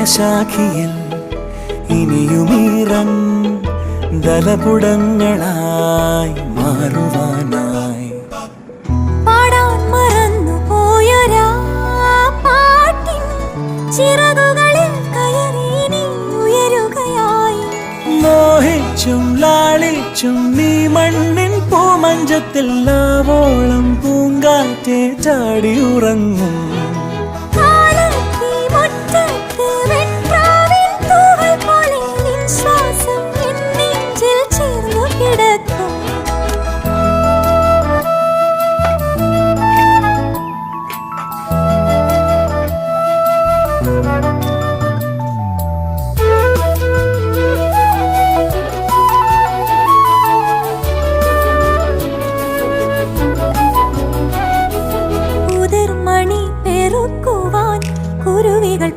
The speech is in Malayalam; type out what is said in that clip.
ഹൃദയശാഖിയിൽ ഇനിയുമീറൻ ദലപുടങ്ങളായി മാറുവാനായി പാടാൻ മറന്നു പോയൊരാ പാട്ടിൻ ചിറകുകളിൽ കയറി നീ ഉയരുകയായി. മോഹിച്ചും ലാളിച്ചും നീ മണ്ണിൻ പൂമഞ്ചത്തിൽ ആവോളം പൂങ്കാറ്റെ ചാടി ഉറങ്ങും. കുരുവികൾ